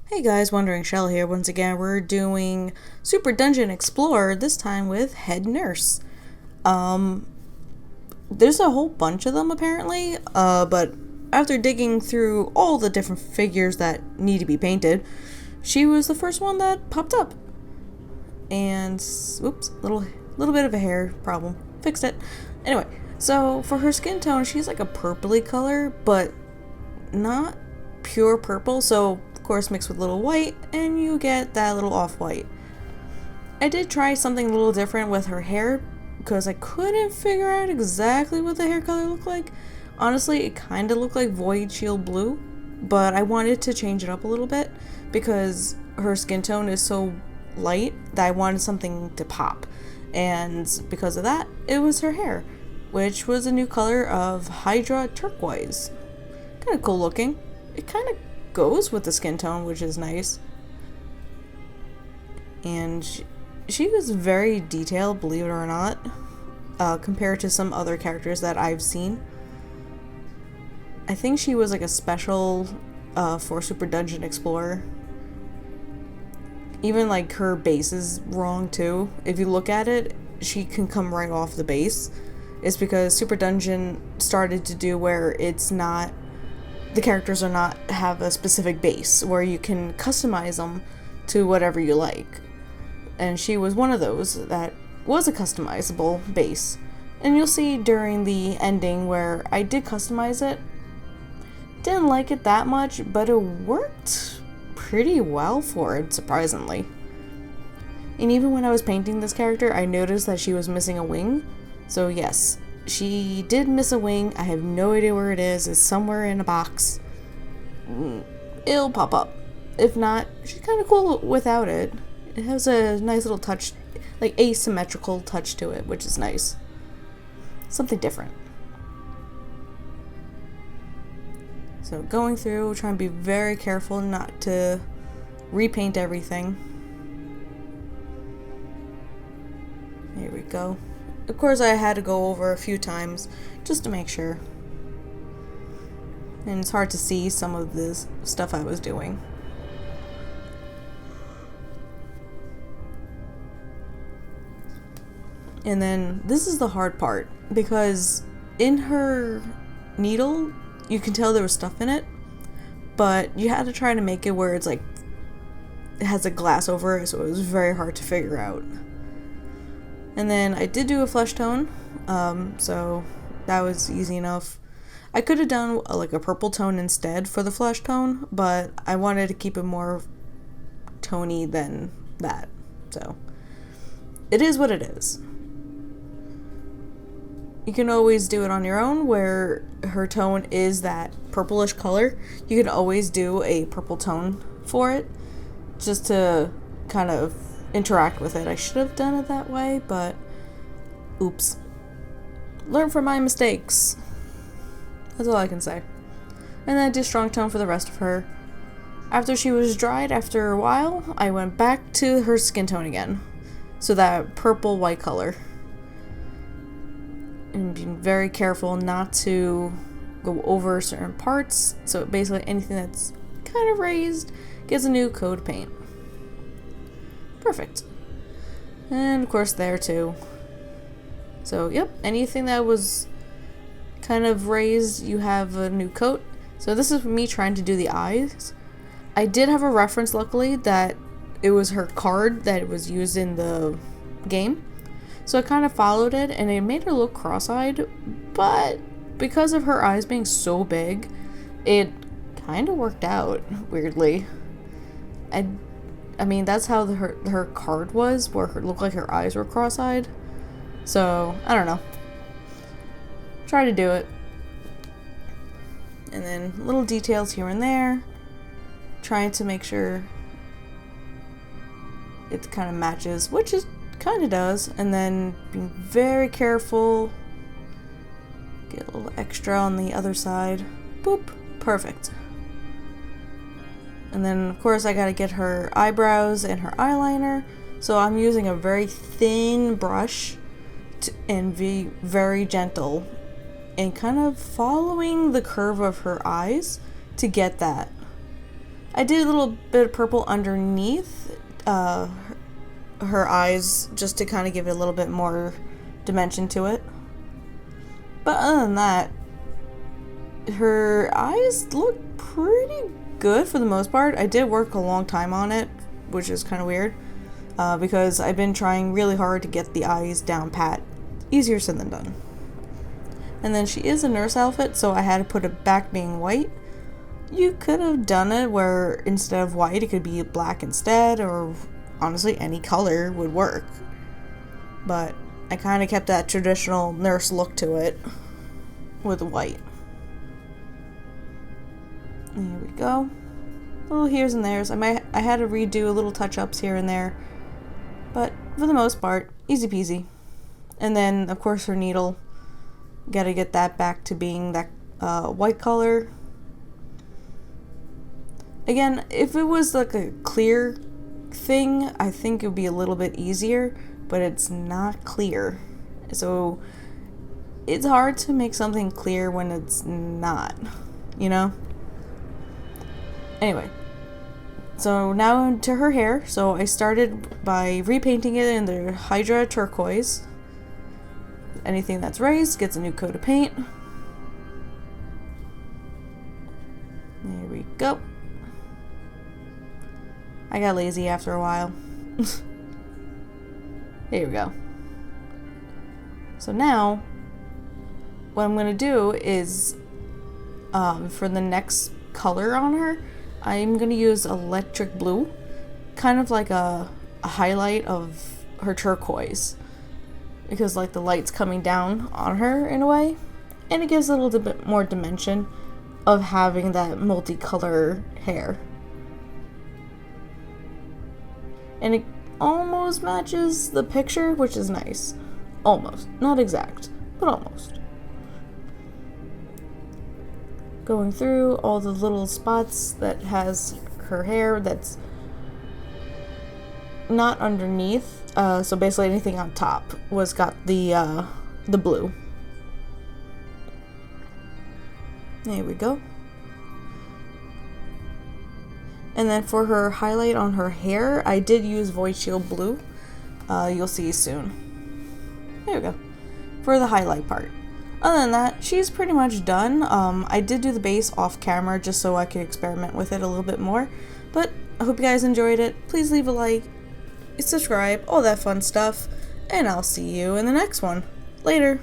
Hey guys, Wandering Shell here. Once again, we're doing Super Dungeon Explorer, this time with Head Nurse. Um, there's a whole bunch of them apparently, but after digging through all the different figures that need to be painted, she was the first one that popped up. And, oops, little bit of a hair problem. Fixed it. Anyway, so for her skin tone, she's like a purpley color, but not pure purple, so of course mixed with a little white and you get that little off-white. I did try something a little different with her hair because I couldn't figure out exactly what the hair color looked like. Honestly, it kind of looked like Void Shield Blue, but I wanted to change it up a little bit because her skin tone is so light that I wanted something to pop, and because of that, it was her hair, which was a new color of Hydra turquoise. Kind of cool looking. It kind of goes with the skin tone, which is nice. And she was very detailed, believe it or not, compared to some other characters that I've seen. I think she was like a special for Super Dungeon Explorer. Even like her base is wrong too. If you look at it, she can come right off the base. It's because Super Dungeon started to do where it's not, the characters are not have a specific base where you can customize them to whatever you like. And she was one of those that was a customizable base. And you'll see during the ending where I did customize it. Didn't like it that much, but it worked pretty well for it, surprisingly. And even when I was painting this character, I noticed that she was missing a wing. So yes, she did miss a wing. I have no idea where it is. It's somewhere in a box. It'll pop up. If not, she's kind of cool without it. It has a nice little touch, like asymmetrical touch to it, which is nice. Something different. So going through, trying to be very careful not to repaint everything. Here we go. Of course, I had to go over a few times just to make sure. And it's hard to see some of this stuff I was doing. And then this is the hard part, because in her needle, you can tell there was stuff in it, but you had to try to make it where it's like, it has a glass over it, so it was very hard to figure out. And then I did do a flesh tone, so that was easy enough. I could have done like a purple tone instead for the flesh tone, but I wanted to keep it more tony than that. So it is what it is. You can always do it on your own where her tone is that purplish color. You can always do a purple tone for it just to kind of interact with it. I should have done it that way, but oops. Learn from my mistakes. That's all I can say. And then I did strong tone for the rest of her. After she was dried, after a while, I went back to her skin tone again. So that purple white color. And being very careful not to go over certain parts. So basically anything that's kind of raised gets a new coat of paint. Perfect. And of course there too. So yep, anything that was kind of raised, you have a new coat. So this is me trying to do the eyes. I did have a reference, luckily, that it was her card that was used in the game. So I kind of followed it, and it made her look cross-eyed, but because of her eyes being so big, it kind of worked out, weirdly. I mean, that's how her card was, where it looked like her eyes were cross-eyed. So, I don't know. Try to do it. And then little details here and there. Trying to make sure it kind of matches, which it kind of does. And then being very careful. Get a little extra on the other side. Boop. Perfect. And then, of course, I gotta get her eyebrows and her eyeliner. So I'm using a very thin brush and be very gentle. And kind of following the curve of her eyes to get that. I did a little bit of purple underneath her eyes just to kind of give it a little bit more dimension to it. But other than that, her eyes look pretty good for the most part. I did work a long time on it, which is kind of weird, because I've been trying really hard to get the eyes down pat. Easier said than done. And then she is a nurse outfit, so I had to put it back being white. You could have done it where instead of white, it could be black instead, or honestly, any color would work. But I kind of kept that traditional nurse look to it with white. And here we go. Little here's and there's. I had to redo a little touch-ups here and there, but for the most part, easy peasy. And then, of course, her needle. Gotta get that back to being that white color. Again, if it was like a clear thing, I think it would be a little bit easier, but it's not clear. So it's hard to make something clear when it's not, you know? Anyway, so now into her hair. So I started by repainting it in the Hydra turquoise. Anything that's raised gets a new coat of paint. There we go. I got lazy after a while. There we go. So now, what I'm going to do is, for the next color on her, I'm going to use electric blue. Kind of like a highlight of her turquoise. Because like the light's coming down on her in a way. And it gives a little bit more dimension of having that multicolor hair. And it almost matches the picture, which is nice. Almost. Not exact, but almost. Going through all the little spots that has her hair that's not underneath. So basically anything on top was got the blue. There we go. And then for her highlight on her hair, I did use Void Shield Blue. You'll see soon. There we go. For the highlight part. Other than that, she's pretty much done. I did do the base off camera just so I could experiment with it a little bit more. But I hope you guys enjoyed it. Please leave a like, subscribe, all that fun stuff. And I'll see you in the next one. Later.